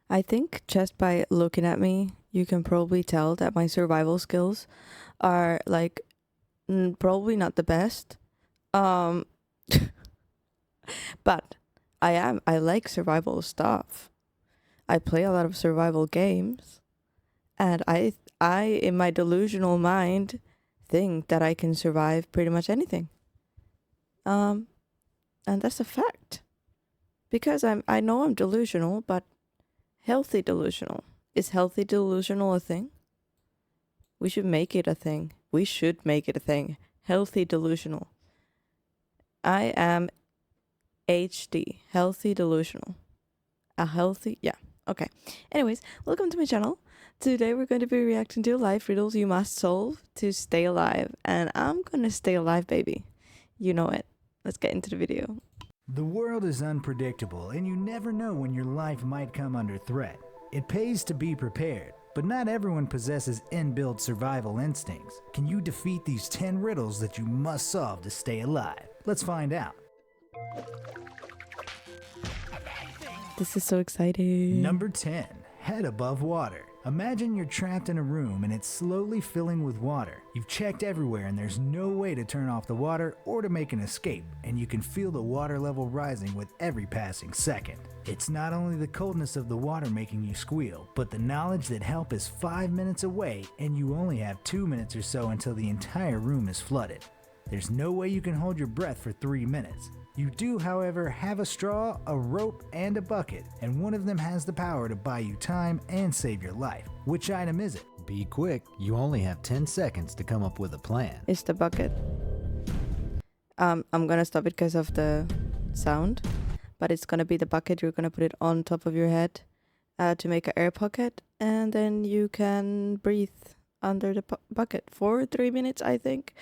I think just by looking at me, you can probably tell that my survival skills are like probably not the best. Um, but I like survival stuff. I play a lot of survival games, and I in my delusional mind think that I can survive pretty much anything. Um, and that's a fact because I know I'm delusional, but healthy delusional. Is healthy delusional a thing? We should make it a thing. We should make it a thing. Healthy delusional. I am HD. Healthy delusional. A healthy, yeah. Okay. Anyways, welcome to my channel. Today we're going to be reacting to life riddles you must solve to stay alive. And I'm gonna stay alive, baby. You know it. Let's get into the video. The world is unpredictable, and you never know when your life might come under threat. It pays to be prepared, but not everyone possesses inbuilt survival instincts. Can you defeat these 10 riddles that you must solve to stay alive? Let's find out. This is so exciting. Number 10. Head above water. Imagine you're trapped in a room and it's slowly filling with water. You've checked everywhere and there's no way to turn off the water or to make an escape, and you can feel the water level rising with every passing second. It's not only the coldness of the water making you squeal, but the knowledge that help is 5 minutes away and you only have 2 minutes or so until the entire room is flooded. There's no way you can hold your breath for 3 minutes. You do, however, have a straw, a rope, and a bucket, and one of them has the power to buy you time and save your life. Which item is it? Be quick, you only have 10 seconds to come up with a plan. It's the bucket. I'm gonna stop it because of the sound, but it's gonna be the bucket. You're gonna put it on top of your head to make an air pocket, and then you can breathe under the bucket for 3 minutes, I think.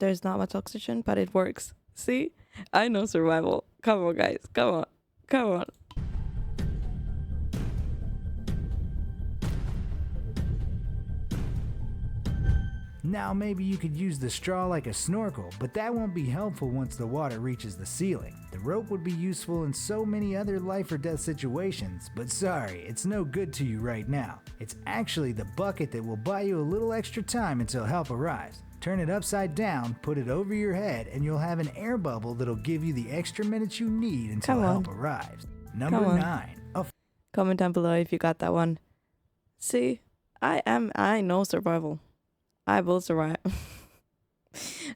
There's not much oxygen, but it works. See? I know survival. Come on, guys. Come on. Come on. Now maybe you could use the straw like a snorkel, but that won't be helpful once the water reaches the ceiling. The rope would be useful in so many other life or death situations, but sorry, it's no good to you right now. It's actually the bucket that will buy you a little extra time until help arrives. Turn it upside down, put it over your head, and you'll have an air bubble that'll give you the extra minutes you need until help arrives. Number 9. Comment down below if you got that one. See? I know survival. I will survive.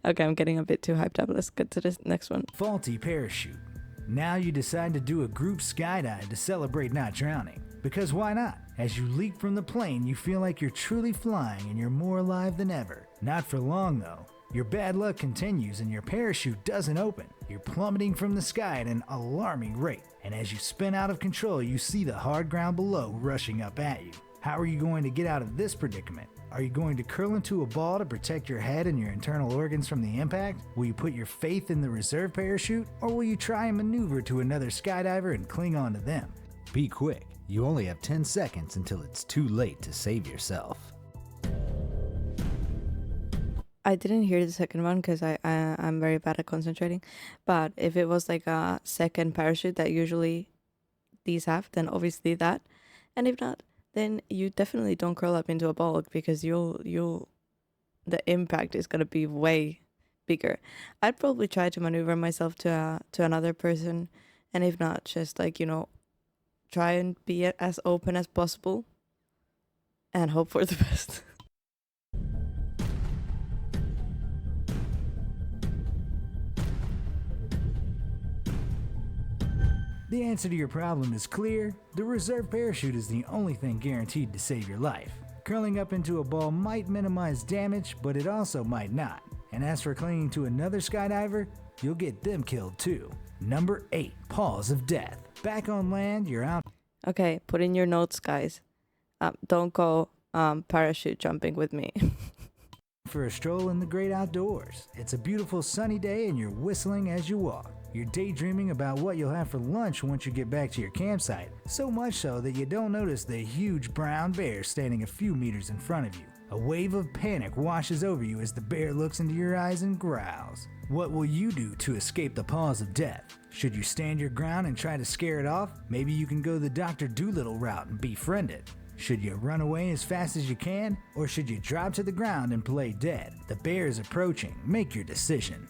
Okay, I'm getting a bit too hyped up. Let's get to this next one. Faulty parachute. Now you decide to do a group skydive to celebrate not drowning. Because why not? As you leap from the plane, you feel like you're truly flying and you're more alive than ever. Not for long though. Your bad luck continues and your parachute doesn't open. You're plummeting from the sky at an alarming rate. And as you spin out of control, you see the hard ground below rushing up at you. How are you going to get out of this predicament? Are you going to curl into a ball to protect your head and your internal organs from the impact? Will you put your faith in the reserve parachute? Or will you try and maneuver to another skydiver and cling on to them? Be quick, you only have 10 seconds until it's too late to save yourself. I didn't hear the second one because I'm very bad at concentrating. But if it was like a second parachute that usually these have, then obviously that. And if not, then you definitely don't curl up into a ball because the impact is gonna be way bigger. I'd probably try to maneuver myself to another person, and if not, just like, you know, try and be as open as possible and hope for the best. The answer to your problem is clear. The reserve parachute is the only thing guaranteed to save your life. Curling up into a ball might minimize damage, but it also might not. And as for clinging to another skydiver, you'll get them killed too. Number 8. Paws of death. Back on land, you're out. Okay, put in your notes, guys. Don't go parachute jumping with me. For a stroll in the great outdoors. It's a beautiful sunny day and you're whistling as you walk. You're daydreaming about what you'll have for lunch once you get back to your campsite, so much so that you don't notice the huge brown bear standing a few meters in front of you. A wave of panic washes over you as the bear looks into your eyes and growls. What will you do to escape the paws of death? Should you stand your ground and try to scare it off? Maybe you can go the Dr. Dolittle route and befriend it. Should you run away as fast as you can? Or should you drop to the ground and play dead? The bear is approaching. Make your decision.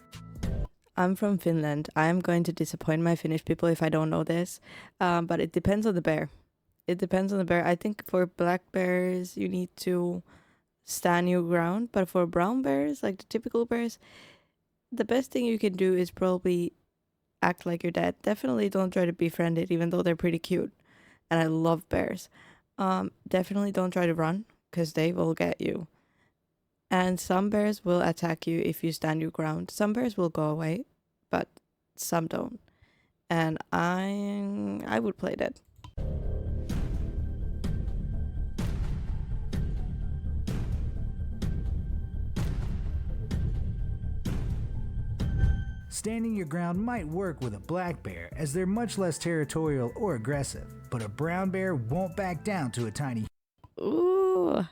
I'm from Finland. I'm going to disappoint my Finnish people if I don't know this, but it depends on the bear. It depends on the bear. I think for black bears, you need to stand your ground, but for brown bears, like the typical bears, the best thing you can do is probably act like you're dead. Definitely don't try to befriend it, even though they're pretty cute. And I love bears. Definitely don't try to run, because they will get you. And some bears will attack you if you stand your ground. Some bears will go away, but some don't. And I would play dead. Standing your ground might work with a black bear as they're much less territorial or aggressive, but a brown bear won't back down to a tiny Ooh.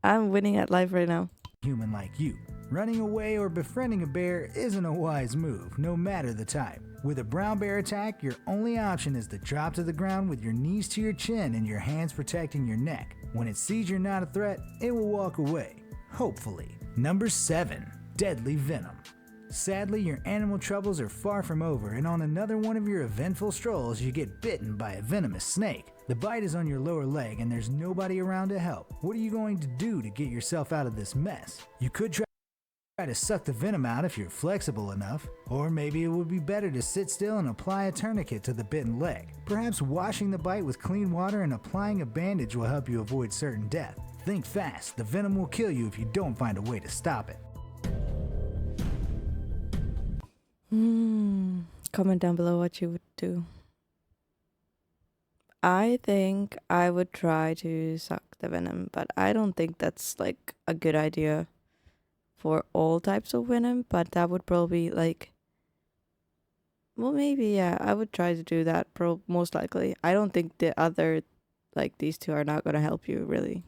I'm winning at life right now. human like you. Running away or befriending a bear isn't a wise move, no matter the type. With a brown bear attack, your only option is to drop to the ground with your knees to your chin and your hands protecting your neck. When it sees you're not a threat, it will walk away. Hopefully. Number 7. Deadly venom. Sadly, your animal troubles are far from over, and on another one of your eventful strolls, you get bitten by a venomous snake. The bite is on your lower leg, and there's nobody around to help. What are you going to do to get yourself out of this mess? You could try to suck the venom out if you're flexible enough, or maybe it would be better to sit still and apply a tourniquet to the bitten leg. Perhaps washing the bite with clean water and applying a bandage will help you avoid certain death. Think fast, the venom will kill you if you don't find a way to stop it. Comment down below what you would do. I think I would try to suck the venom, but I don't think that's like a good idea for all types of venom, but that would probably like, well, maybe, yeah, I would try to do that most likely. I don't think the other, like these two are not going to help you really.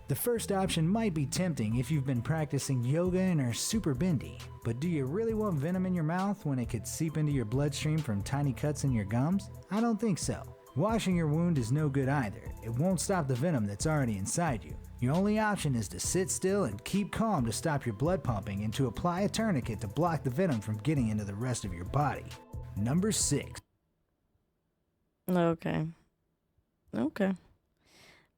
The first option might be tempting if you've been practicing yoga and are super bendy, but do you really want venom in your mouth when it could seep into your bloodstream from tiny cuts in your gums? I don't think so. Washing your wound is no good either. It won't stop the venom that's already inside you. Your only option is to sit still and keep calm to stop your blood pumping and to apply a tourniquet to block the venom from getting into the rest of your body. Number 6. Okay.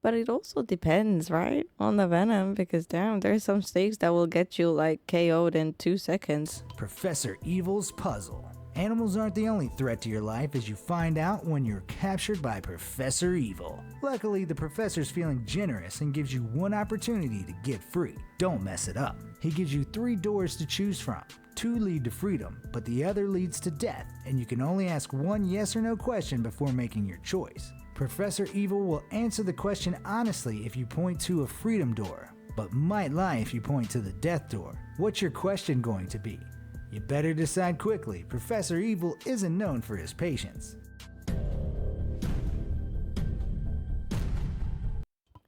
But it also depends, right? On the venom, because damn, there's some snakes that will get you like KO'd in 2 seconds. Professor Evil's Puzzle. Animals aren't the only threat to your life, as you find out when you're captured by Professor Evil. Luckily, the professor's feeling generous and gives you one opportunity to get free. Don't mess it up. He gives you 3 doors to choose from. 2 lead to freedom, but the other leads to death, and you can only ask one yes or no question before making your choice. Professor Evil will answer the question honestly if you point to a freedom door, but might lie if you point to the death door. What's your question going to be? You better decide quickly. Professor Evil isn't known for his patience.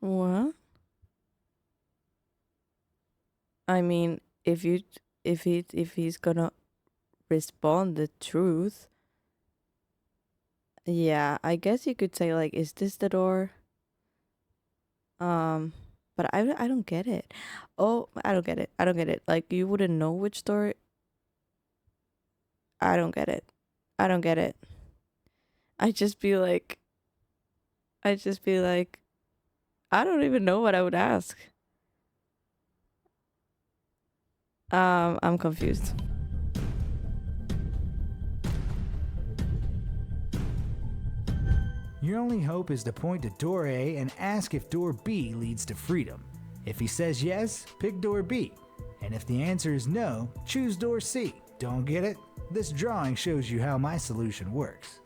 What? I mean, if he's gonna respond the truth, yeah, I guess you could say like, is this the door? But I don't get it. Oh, I don't get it. Like, you wouldn't know which door. I don't get it. I'd just be like, I don't even know what I would ask. I'm confused. Your only hope is to point to door A and ask if door B leads to freedom. If he says yes, pick door B. And if the answer is no, choose door C. Don't get it? This drawing shows you how my solution works.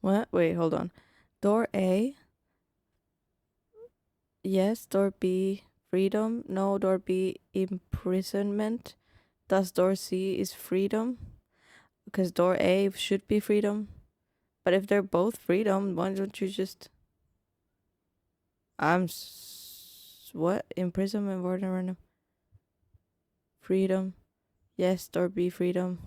What? Wait, hold on. Door A. Yes. Door B, freedom. No. Door B, imprisonment. Thus, door C is freedom. Because door A should be freedom. But if they're both freedom, why don't you just... What? Imprisonment, warden, freedom. Yes, door B, freedom.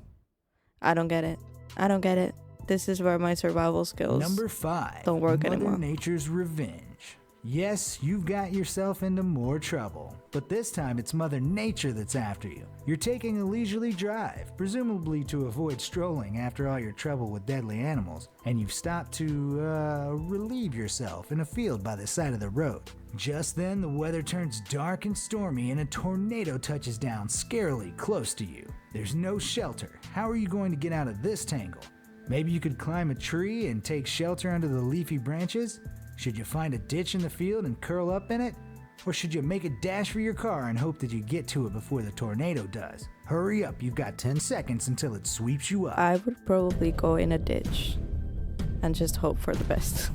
I don't get it. I don't get it. This is where my survival skills Number 5. don't work Mother anymore. Nature's revenge. Yes, you've got yourself into more trouble, but this time it's Mother Nature that's after you. You're taking a leisurely drive, presumably to avoid strolling after all your trouble with deadly animals, and you've stopped to, relieve yourself in a field by the side of the road. Just then, the weather turns dark and stormy and a tornado touches down scarily close to you. There's no shelter. How are you going to get out of this tangle? Maybe you could climb a tree and take shelter under the leafy branches? Should you find a ditch in the field and curl up in it? Or should you make a dash for your car and hope that you get to it before the tornado does? Hurry up, you've got 10 seconds until it sweeps you up. I would probably go in a ditch and just hope for the best.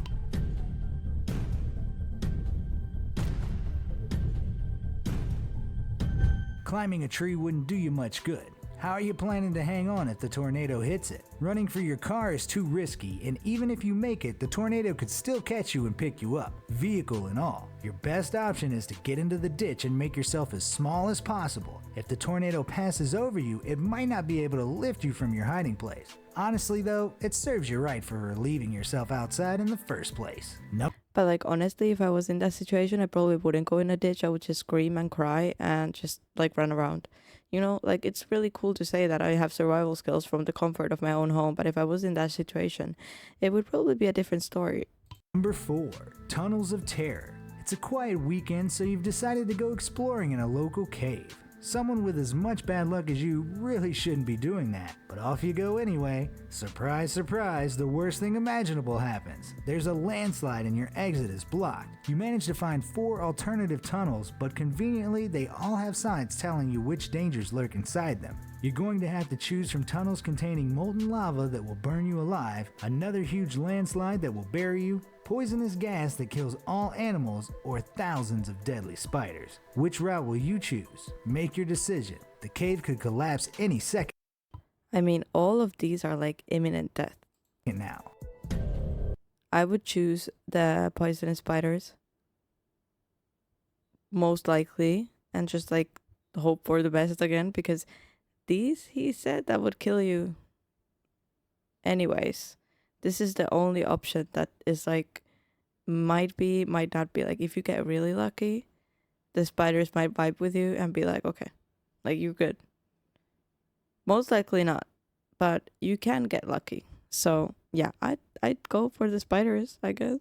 Climbing a tree wouldn't do you much good. How are you planning to hang on if the tornado hits it? Running for your car is too risky, and even if you make it, the tornado could still catch you and pick you up, vehicle and all. Your best option is to get into the ditch and make yourself as small as possible. If the tornado passes over you, it might not be able to lift you from your hiding place. Honestly though, it serves you right for relieving yourself outside in the first place. Nope. But like honestly, if I was in that situation, I probably wouldn't go in a ditch. I would just scream and cry and just like run around. You know, like it's really cool to say that I have survival skills from the comfort of my own home, but if I was in that situation, it would probably be a different story. Number 4. Tunnels of Terror. It's a quiet weekend, so you've decided to go exploring in a local cave. Someone with as much bad luck as you really shouldn't be doing that, but off you go anyway. Surprise, surprise, the worst thing imaginable happens. There's a landslide and your exit is blocked. You manage to find 4 alternative tunnels, but conveniently they all have signs telling you which dangers lurk inside them. You're going to have to choose from tunnels containing molten lava that will burn you alive, another huge landslide that will bury you, poisonous gas that kills all animals, or thousands of deadly spiders. Which route will you choose? Make your decision. The cave could collapse any second I mean, all of these are like imminent death. now. I would choose the poisonous spiders. Most likely. And just like hope for the best again, because these, he said, that would kill you. Anyways, this is the only option that is like, might be, might not be. Like if you get really lucky, the spiders might vibe with you and be like, okay, like you're good. Most likely not, but you can get lucky. So yeah, I'd go for the spiders, I guess.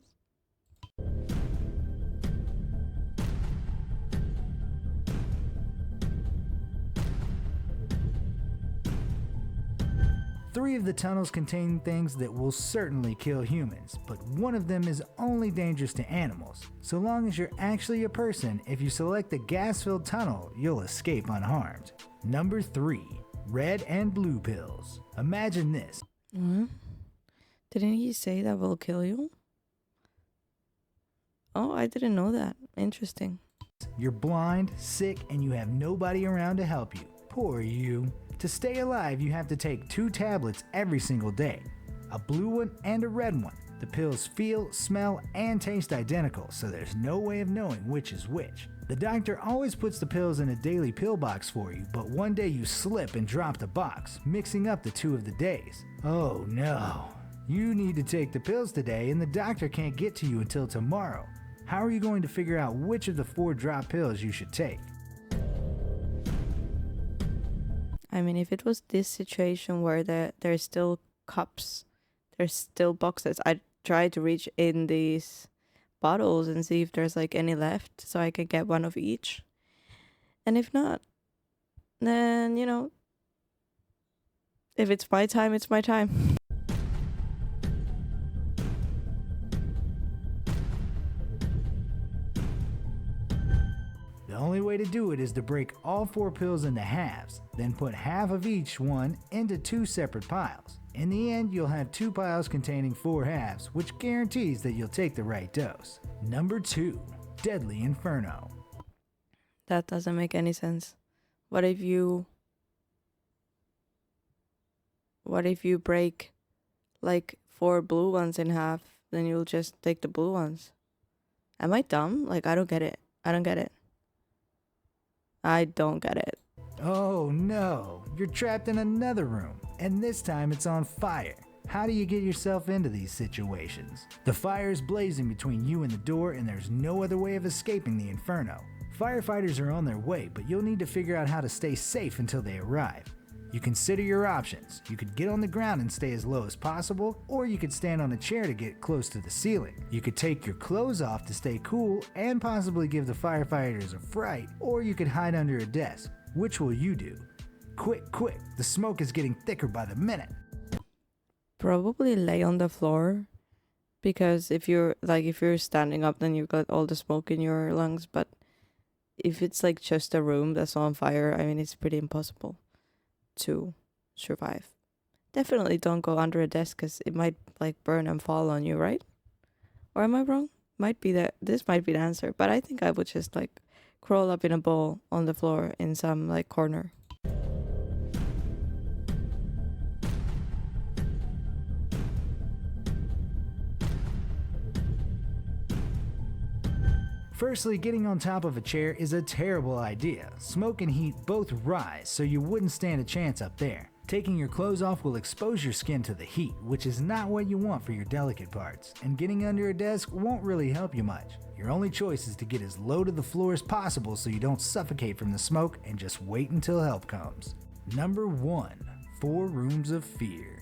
Three of the tunnels contain things that will certainly kill humans, but one of them is only dangerous to animals. So long as you're actually a person, if you select the gas-filled tunnel, you'll escape unharmed. Number 3. Red and blue pills. Imagine this. What? Didn't he say that will kill you? Oh, I didn't know that. Interesting. You're blind, sick, and you have nobody around to help you. Poor you. To stay alive, you have to take 2 tablets every single day. A blue one and a red one. The pills feel, smell, and taste identical, so there's no way of knowing which is which. The doctor always puts the pills in a daily pill box for you, but one day you slip and drop the box, mixing up the 2 of the days. Oh no. You need to take the pills today and the doctor can't get to you until tomorrow. How are you going to figure out which of the 4 drop pills you should take? I mean, if it was this situation where there's still cups, there's still boxes, I'd try to reach in these bottles and see if there's like any left so I could get one of each. And if not, then, you know, if it's my time, it's my time. The only way way to do it is to break all 4 pills into halves, then put half of each one into 2 separate piles. In the end, you'll have 2 piles containing 4 halves, which guarantees that you'll take the right dose. Number 2. Deadly Inferno. That doesn't make any sense. What if you break like 4 blue ones in half, then you'll just take the blue ones? Am I dumb? Like, I don't get it. I don't get it. I don't get it. Oh no, you're trapped in another room, and this time it's on fire. How do you get yourself into these situations? The fire is blazing between you and the door, and there's no other way of escaping the inferno. Firefighters are on their way, but you'll need to figure out how to stay safe until they arrive. You consider your options. You could get on the ground and stay as low as possible, or you could stand on a chair to get close to the ceiling. You could take your clothes off to stay cool and possibly give the firefighters a fright, or you could hide under a desk. Which will you do? Quick, quick, the smoke is getting thicker by the minute. Probably lay on the floor, because if you're standing up, then you've got all the smoke in your lungs. But if it's like just a room that's on fire, I mean, it's pretty impossible to survive. Definitely don't go under a desk, because it might like burn and fall on you, right? Or am I wrong? This might be the answer, but I think I would just like crawl up in a ball on the floor in some like corner. Firstly, getting on top of a chair is a terrible idea. Smoke and heat both rise, so you wouldn't stand a chance up there. Taking your clothes off will expose your skin to the heat, which is not what you want for your delicate parts, and getting under a desk won't really help you much. Your only choice is to get as low to the floor as possible so you don't suffocate from the smoke, and just wait until help comes. Number 1. 4 Rooms of Fear.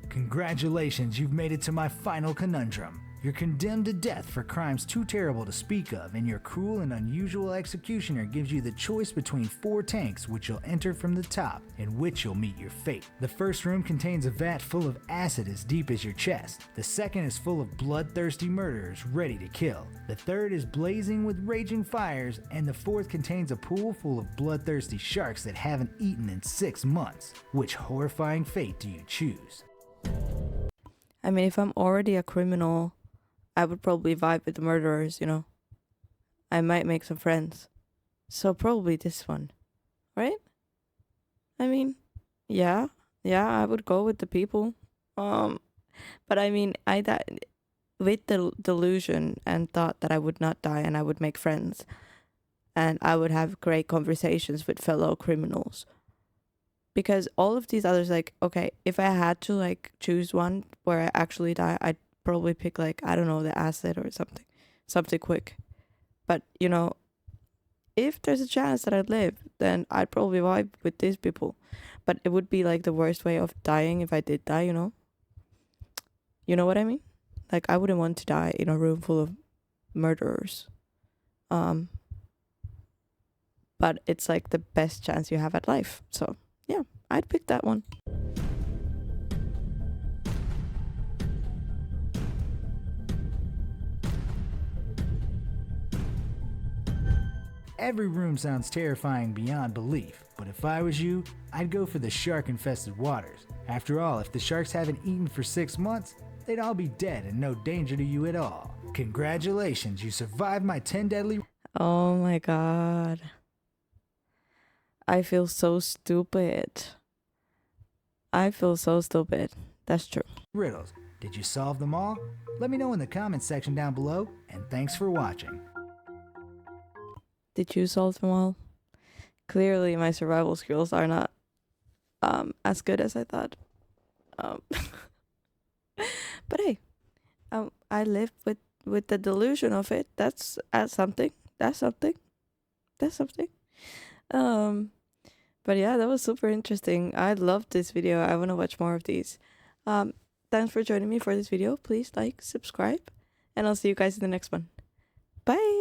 Congratulations, you've made it to my final conundrum. You're condemned to death for crimes too terrible to speak of, and your cruel and unusual executioner gives you the choice between 4 tanks which you'll enter from the top, in which you'll meet your fate. The first room contains a vat full of acid as deep as your chest. The second is full of bloodthirsty murderers ready to kill. The third is blazing with raging fires, and the fourth contains a pool full of bloodthirsty sharks that haven't eaten in 6 months. Which horrifying fate do you choose? I mean, if I'm already a criminal, I would probably vibe with the murderers, you know. I might make some friends. So probably this one, right? I mean, yeah, I would go with the people. But I mean, with the delusion and thought that I would not die and I would make friends and I would have great conversations with fellow criminals. Because all of these others, like, okay, if I had to like choose one where I actually die, I'd probably pick like, I don't know, the acid or something quick. But you know, if there's a chance that I'd live, then I'd probably vibe with these people. But it would be like the worst way of dying if I did die, you know what I mean? Like, I wouldn't want to die in a room full of murderers. But it's like the best chance you have at life, so yeah, I'd pick that one. Every room sounds terrifying beyond belief, but if I was you, I'd go for the shark-infested waters. After all, if the sharks haven't eaten for 6 months, they'd all be dead and no danger to you at all. Congratulations, you survived my 10 deadly... Oh my god. I feel so stupid. That's true. riddles. Did you solve them all? Let me know in the comments section down below, and thanks for watching. Did you solve them all? Clearly my survival skills are not as good as I thought. But hey, I live with the delusion of it. That's something. But yeah, that was super interesting. I loved this video. I want to watch more of these. Thanks for joining me for this video. Please like, subscribe, and I'll see you guys in the next one. Bye.